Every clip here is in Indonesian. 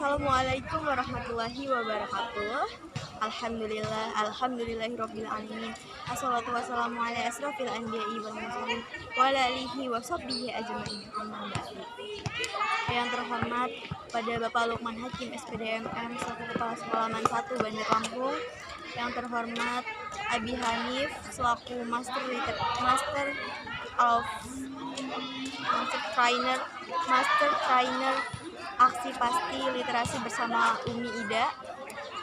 Assalamualaikum warahmatullahi wabarakatuh. Alhamdulillahirabbil alamin. Assalatu wassalamu ala asrofil anbiya'i wal mursalin wa ala alihi wa sahbihi ajmain. Amma ba'du. Yang terhormat pada Bapak Lukman Hakim SPDMM selaku Kepala Sekolah Man 1 Bandar Lampung. Yang terhormat Abi Hanif selaku Master Trainer Aksi Pasti Literasi bersama Umi Ida.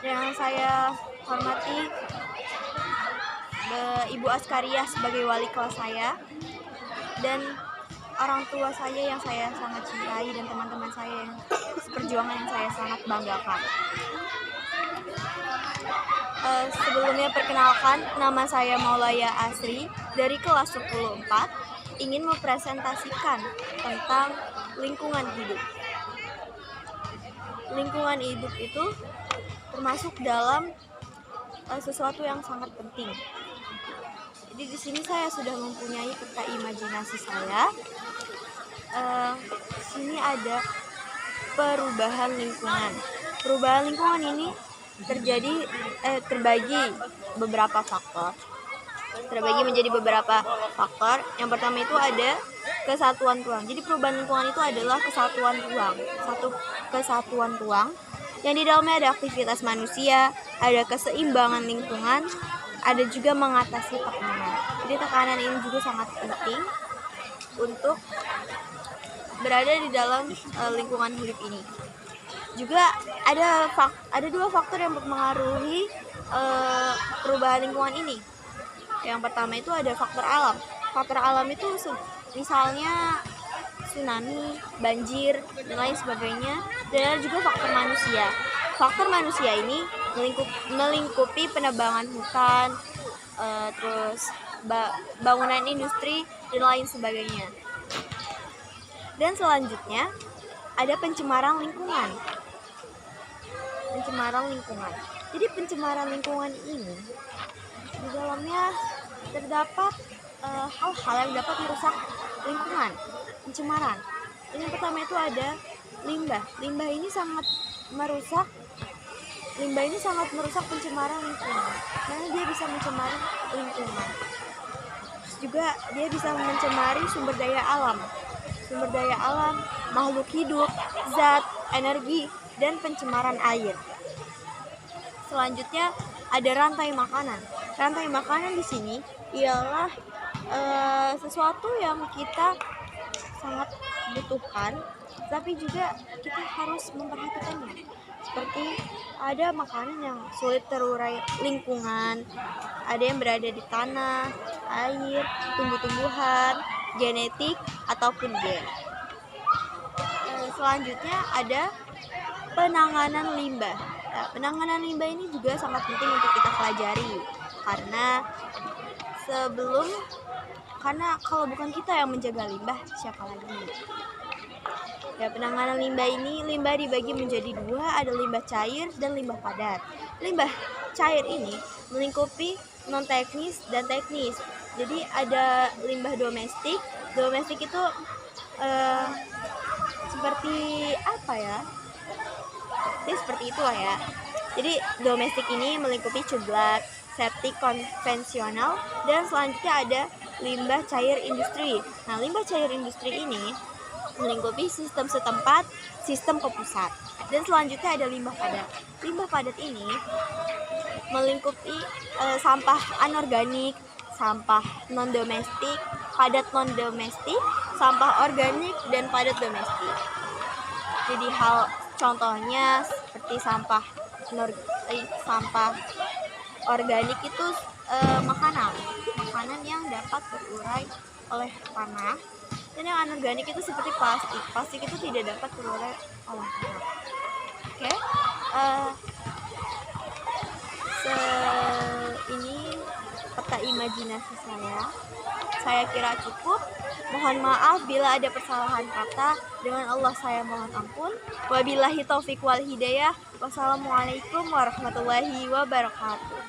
Yang saya hormati Ibu Askaria sebagai wali kelas saya, dan orang tua saya yang saya sangat cintai, dan teman-teman saya yang seperjuangan yang saya sangat banggakan. Sebelumnya perkenalkan, nama saya Maulaya Asri dari kelas 10-4, ingin mempresentasikan tentang lingkungan hidup. Lingkungan hidup itu termasuk dalam sesuatu yang sangat penting. Jadi di sini saya sudah mempunyai peta imajinasi saya. Sini ada perubahan lingkungan. Perubahan lingkungan ini terbagi menjadi beberapa faktor. Yang pertama itu ada kesatuan ruang. Jadi perubahan lingkungan itu adalah kesatuan ruang. Kesatuan ruang yang di dalamnya ada aktivitas manusia, ada keseimbangan lingkungan, ada juga mengatasi tekanan. Jadi tekanan ini juga sangat penting untuk berada di dalam lingkungan hidup ini. Juga ada dua faktor yang mempengaruhi perubahan lingkungan ini. Yang pertama itu ada faktor alam. Faktor alam itu misalnya tsunami, banjir, dan lain sebagainya. Dan ada juga faktor manusia. Faktor manusia ini melingkupi penebangan hutan, terus bangunan industri, dan lain sebagainya. Dan selanjutnya ada pencemaran lingkungan. Jadi pencemaran lingkungan ini di dalamnya terdapat hal-hal yang dapat merusak lingkungan. Pencemaran. Yang pertama itu ada limbah. Limbah ini sangat merusak pencemaran lingkungan, karena dia bisa mencemari lingkungan. Terus juga dia bisa mencemari sumber daya alam, makhluk hidup, zat, energi, dan pencemaran air. Selanjutnya ada rantai makanan. Rantai makanan di sini ialah sesuatu yang kita sangat butuhkan, tapi juga kita harus memperhatikannya. Seperti ada makanan yang sulit terurai lingkungan, ada yang berada di tanah, air, tumbuh-tumbuhan, genetik, ataupun gen. Selanjutnya ada penanganan limbah. Nah, penanganan limbah ini juga sangat penting untuk kita pelajari, karena kalau bukan kita yang menjaga limbah, siapa lagi? Ya, penanganan limbah dibagi menjadi dua, ada limbah cair dan limbah padat. Limbah cair ini melingkupi non teknis dan teknis. Jadi ada limbah domestik. Domestik itu seperti apa ya? Jadi seperti itulah ya. Jadi domestik ini melingkupi cublak, septik konvensional, dan selanjutnya ada limbah cair industri. Nah, limbah cair industri ini melingkupi sistem setempat, sistem ke pusat. Dan selanjutnya ada limbah padat. Limbah padat ini melingkupi sampah anorganik, sampah non-domestik, padat non-domestik, sampah organik, dan padat domestik. Jadi contohnya seperti sampah organik itu makanan yang dapat terurai oleh tanah, dan yang anorganik itu seperti plastik itu tidak dapat terurai oleh tanah. Oke. Ini peta imajinasi saya kira cukup. Mohon maaf bila ada kesalahan kata. Dengan Allah saya mohon ampun. Wabillahi taufiq wal hidayah. Wassalamualaikum warahmatullahi wabarakatuh.